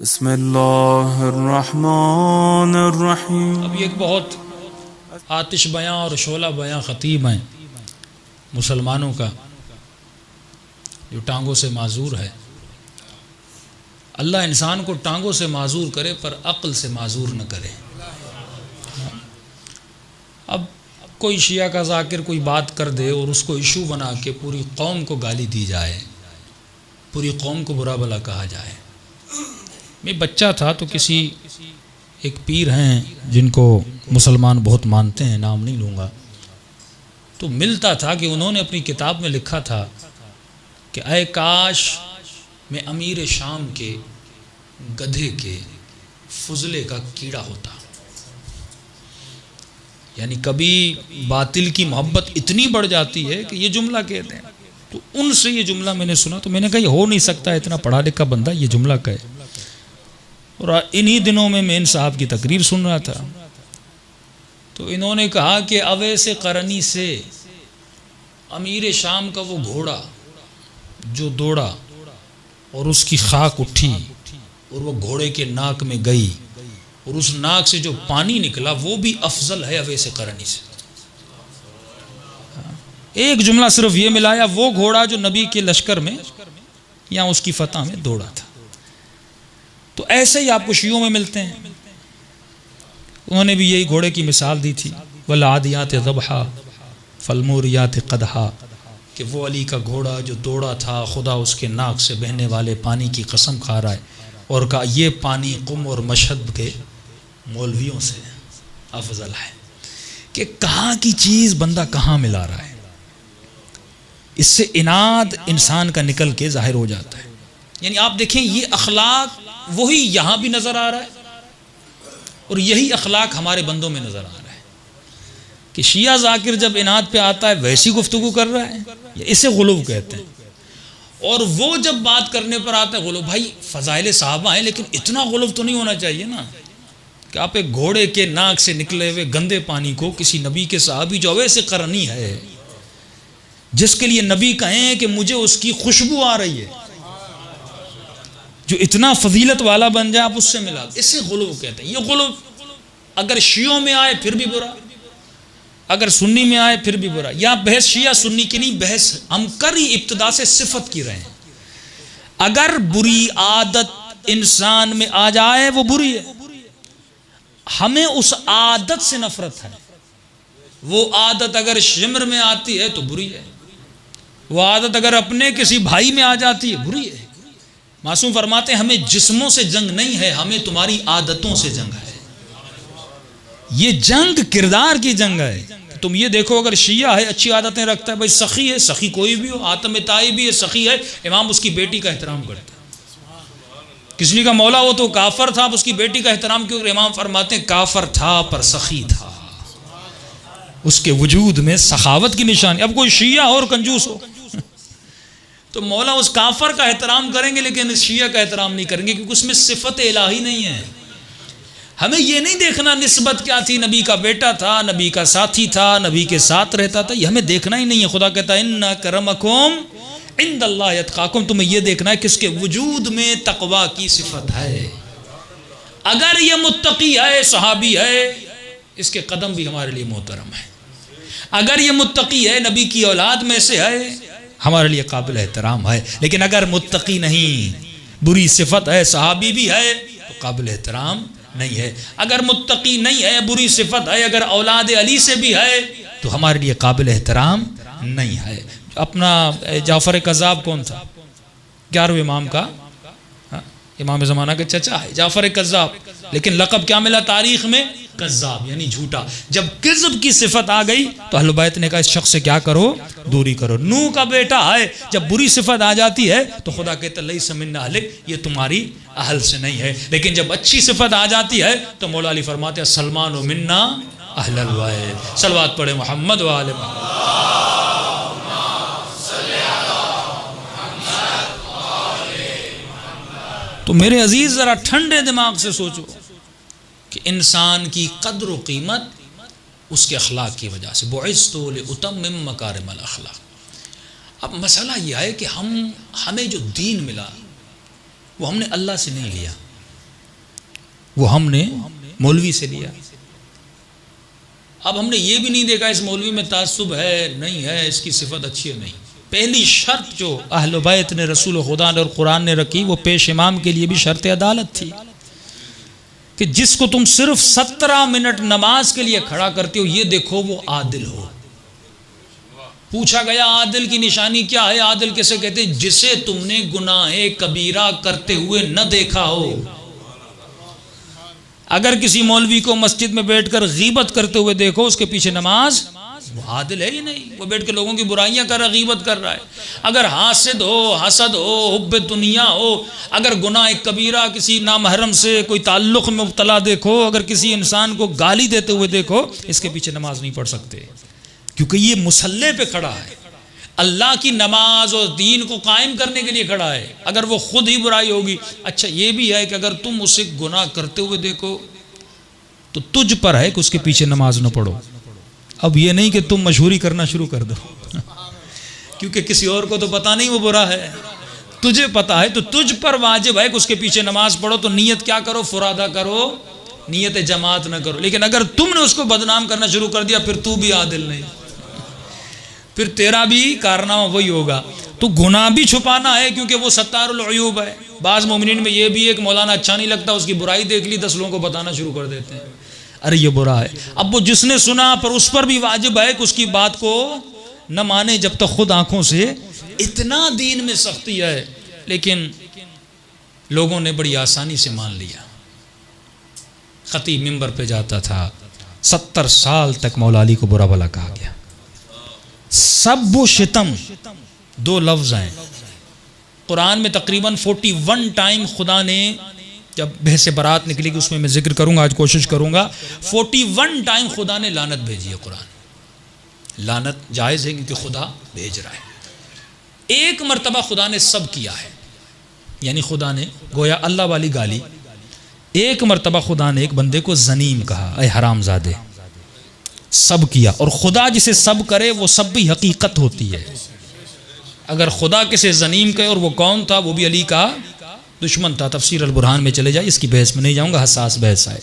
बिस्मिल्लाहिर्रहमानिर्रहीम। अब ये एक बहुत आतिश बयां और शोला बयां ख़तीब हैं मुसलमानों का, जो टांगों से माजूर है। अल्लाह इंसान को टांगों से माजूर करे पर अक्ल से माजूर न करे। अब कोई शिया का ज़ाकिर कोई बात कर दे और उसको इशू बना के पूरी कौम को गाली दी जाए, पूरी कौम को बुरा भला कहा जाए। मैं बच्चा था तो किसी एक पीर हैं जिनको मुसलमान बहुत मानते हैं, नाम नहीं लूँगा, तो मिलता था कि उन्होंने अपनी किताब में लिखा था कि ऐ काश मैं अमीर शाम के गधे के फुजले का कीड़ा होता। यानी कभी बातिल की मोहब्बत इतनी बढ़ जाती है कि ये जुमला कहते हैं। तो उनसे ये जुमला मैंने सुना तो मैंने कहा ये हो नहीं सकता, इतना पढ़ा लिखा बंदा ये जुमला कहे। और इन्हीं दिनों में मैं इन साहब की तकरीर सुन रहा था तो इन्होंने कहा कि अवैसे करनी से अमीर शाम का वो घोड़ा जो दौड़ा और उसकी खाक उठी और वो घोड़े के नाक में गई और उस नाक से जो पानी निकला वो भी अफजल है अवैसे करनी से। एक जुमला सिर्फ ये मिलाया, वो घोड़ा जो नबी के लश्कर में या उसकी फतह में दौड़ा था। तो ऐसे ही आपको शियों में मिलते हैं। उन्होंने भी यही घोड़े की मिसाल दी थी, वल आदियात ज़बहा फलमूरियात क़दहा, कि वो अली का घोड़ा जो दौड़ा था, खुदा उसके नाक से बहने वाले पानी की कसम खा रहा है और कहा ये पानी कुम और मशहद के मौलवियों से अफजल है। कि कहाँ की चीज़ बंदा कहाँ मिला रहा है। इससे इनाद इंसान का निकल के जाहिर हो जाता है। यानी आप देखें ये अखलाक वही यहाँ भी नज़र आ रहा है और यही अखलाक हमारे बंदों में नज़र आ रहा है कि शिया ज़ाकिर जब इनाद पे आता है वैसी गुफ्तगू कर रहा है, इसे गुलूब कहते हैं। और वो जब बात करने पर आता है गुलूब, भाई फ़ज़ाइल सहाबा है लेकिन इतना गुलूब तो नहीं होना चाहिए ना कि आप एक घोड़े के नाक से निकले हुए गंदे पानी को किसी नबी के सहाबी जो वैसे करनी है, जिसके लिए नबी कहें कि मुझे उसकी खुशबू आ रही है, जो इतना फजीलत वाला बन जाए, आप उससे मिला, इसे गुलूब कहते हैं। ये गुलूब अगर शियों में आए फिर भी बुरा, अगर सुन्नी में आए फिर भी बुरा। या बहस शिया सुन्नी की नहीं, बहस हम कर ही इब्तिदा से सिफत की रहे हैं। अगर बुरी आदत इंसान में आ जाए वो बुरी है, हमें उस आदत से नफरत है। वो आदत अगर शिमर में आती है तो बुरी है, वो आदत अगर अपने किसी भाई में आ जाती है बुरी है। मासूम फरमाते हैं हमें जिस्मों से जंग नहीं है, हमें तुम्हारी आदतों से जंग है। ये जंग किरदार की जंग है। तुम ये देखो अगर शिया है अच्छी आदतें रखता है, भाई सखी है, सखी कोई भी हो, आतम ताई भी है, सखी है, इमाम उसकी बेटी का एहतराम करता है। किसनी का मौला वो तो काफर था, अब उसकी बेटी का एहतराम क्यों? इमाम फरमाते हैं काफर था पर सखी था, उसके वजूद में सखावत की निशानी। अब कोई शिया हो और कंजूस हो तो मौला उस काफर का एहतराम करेंगे लेकिन इस शिया का एहतराम नहीं करेंगे, क्योंकि उसमें सिफत इलाही नहीं है। हमें ये नहीं देखना निस्बत क्या थी, नबी का बेटा था, नबी का साथी था, नबी के साथ रहता था, ये हमें देखना ही नहीं है। खुदा कहता है इन्ना करमकुम इंदल्लाहि अतकाकुम, तुम्हें ये देखना है किसके वजूद में तकवा की सिफत है। अगर ये मुत्तकी है, सहाबी है, इसके कदम भी हमारे लिए मोहतरम है। अगर ये मुत्तकी है, नबी की औलाद में से है, हमारे लिए काबिल एहतराम है। लेकिन अगर मुत्तकी नहीं, बुरी सिफत है, सहाबी भी है, तो काबिल एहतराम नहीं है। अगर मुत्तकी नहीं है, बुरी सिफत है, अगर औलाद अली से भी है, तो हमारे लिए काबिल एहतराम नहीं है। अपना जाफ़र कज़्ज़ाब कौन था? 11वें इमाम का, इमाम ज़माना के चचा है जाफ़र कज़्ज़ाब, लेकिन लक़ब क्या मिला तारीख़ में? कज़्ज़ाब, यानी झूठा। जब किज़्ब की सिफत आ गई तो अहले बैत ने कहा इस शख्स से क्या करो, दूरी करो। नूह का बेटा है, जब बुरी सिफत आ जाती है तो खुदा कहता है लैसा मिन्ना अहलिक, ये तुम्हारी अहल से नहीं है। लेकिन जब अच्छी सिफत आ जाती है तो मौला अली फरमाते हैं सलमान व मिन्ना अहलल बैत। सलवात पढ़े मोहम्मद व आले मोहम्मद। तो मेरे अजीज़ ज़रा ठंडे दिमाग से सोचो कि इंसान की कद्र व कीमत उसके अखलाक की वजह से। बुइस्तु लिउतम्मिम मकारिमल अखलाक। अब मसला यह है कि हमें जो दीन मिला वो हमने अल्लाह से नहीं लिया, वो हमने मौलवी से लिया। अब हमने ये भी नहीं देखा इस मौलवी में तासुब है नहीं है, इसकी सिफत अच्छी है नहीं। पहली शर्त जो अहले बैत ने, रसूल खुदा ने और कुरान ने रखी, वो पेश इमाम के लिए भी शर्त अदालत थी कि जिसको तुम सिर्फ 17 मिनट नमाज के लिए खड़ा करते हो, ये देखो वो आदिल हो। पूछा गया आदिल की निशानी क्या है? आदिल किसे कहते हैं? जिसे तुमने गुनाहे कबीरा करते हुए न देखा हो। अगर किसी मौलवी को मस्जिद में बैठकर गीबत करते हुए देखो, उसके पीछे नमाज, वो आदिल है ही नहीं। वो बैठ के लोगों की बुराइयां कर रहा, गीबत कर रहा है। अगर हासिद हो, हसद हो, हुब्बे दुनिया हो, अगर गुनाह कबीरा किसी नामहरम से कोई ताल्लुक में मुब्तला देखो, अगर किसी इंसान को गाली देते हुए देखो, इसके पीछे नमाज नहीं पढ़ सकते, क्योंकि ये मुसल्ले पे खड़ा है, अल्लाह की नमाज और दीन को कायम करने के लिए खड़ा है। अगर वो खुद ही बुराई होगी। अच्छा ये भी है कि अगर तुम उसे गुनाह करते हुए देखो तो तुझ पर है कि उसके पीछे नमाज न पढ़ो। अब ये नहीं कि तुम मशहूरी करना शुरू कर दो क्योंकि किसी और को तो पता नहीं वो बुरा है, तुझे पता है, तो तुझ पर वाजिब है कि उसके पीछे नमाज पढ़ो। तो नीयत क्या करो? फुरादा करो, नीयत जमात न करो। लेकिन अगर तुमने उसको बदनाम करना शुरू कर दिया, फिर तू भी आदिल नहीं, फिर तेरा भी कारनामा वही होगा। तो गुनाह भी छुपाना है, क्योंकि वो सत्तारुल अयूब है। बाज़ मोमिनीन में ये भी एक मौलाना अच्छा नहीं लगता, उसकी बुराई देख ली 10 लोगों को बताना शुरू कर देते हैं, अरे ये बुरा है। अब वो जिसने सुना पर उस पर भी वाजिब है कि उसकी बात को न माने जब तक खुद आंखों से। इतना दीन में सख्ती है, लेकिन लोगों ने बड़ी आसानी से मान लिया। खतीब मिंबर पे जाता था, 70 साल तक मौला अली को बुरा भला कहा गया। सब शितम 2 लफ्ज हैं कुरान में, तकरीबन 41 टाइम खुदा ने, जब बहस बरात निकलेगी उसमें मैं जिक्र करूंगा, आज कोशिश करूंगा। 41 टाइम खुदा ने लानत भेजी है। कुरान लानत जायज़ है क्योंकि खुदा भेज रहा है। एक मरतबा खुदा ने सब किया है, यानी खुदा ने गोया अल्लाह वाली गाली। एक मरतबा खुदा ने एक बंदे को जनीम कहा, अय हरामजादे, सब किया। और खुदा जिसे सब करे वो सब भी हकीकत होती है। अगर खुदा किसे जनीम कहे, और वो कौन था? वो भी अली का दुश्मन था। तफसीर अल बुरहान में चले जाए, इसकी बहस में नहीं जाऊंगा, हसास बहस है।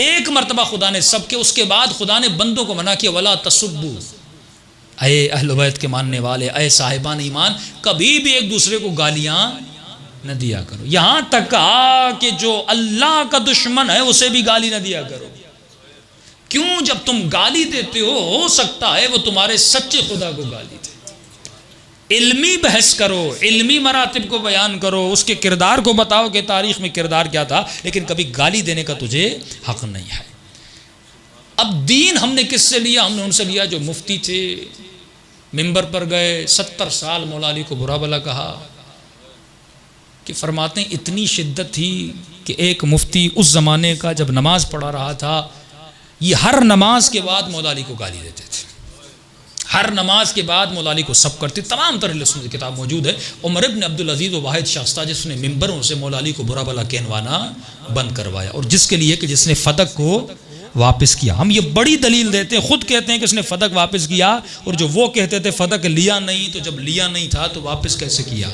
एक मरतबा खुदा ने सब के, उसके बाद खुदा ने बंदों को मना किया, वला तसुब्बू, अय अहले बैत के मानने वाले, अय साहिबान ईमान, कभी भी एक दूसरे को गालियां न दिया करो। यहां तक कहा कि जो अल्लाह का दुश्मन है उसे भी गाली न दिया करो। क्यों? जब तुम गाली देते हो सकता है वो तुम्हारे सच्चे खुदा को गाली दे। इल्मी बहस करो, इल्मी मरातिब को बयान करो, उसके किरदार को बताओ कि तारीख में किरदार क्या था, लेकिन कभी गाली देने का तुझे हक नहीं है। अब दीन हमने किससे लिया? हमने उनसे लिया जो मुफ्ती थे, मिंबर पर गए, 70 साल मौला अली को बुरा भला कहा, कि फरमाते हैं इतनी शिद्दत थी कि एक मुफ्ती उस ज़माने का जब नमाज पढ़ा रहा था, ये हर नमाज के बाद मौला अली को गाली देते थे। हर नमाज के बाद मौला अली को सब करते। तमाम तरह की किताब मौजूद है। उमर इब्न अब्दुल अजीज़ वो वाहिद शख्स था जिसने मिंबरों से मौला अली को बुरा भला कहवाना बंद करवाया, और जिसके लिए कि जिसने फदक को वापस किया। हम ये बड़ी दलील देते हैं, खुद कहते हैं कि इसने फदक वापस किया, और जो वो कहते थे फदक लिया नहीं, तो जब लिया नहीं था तो वापस कैसे किया?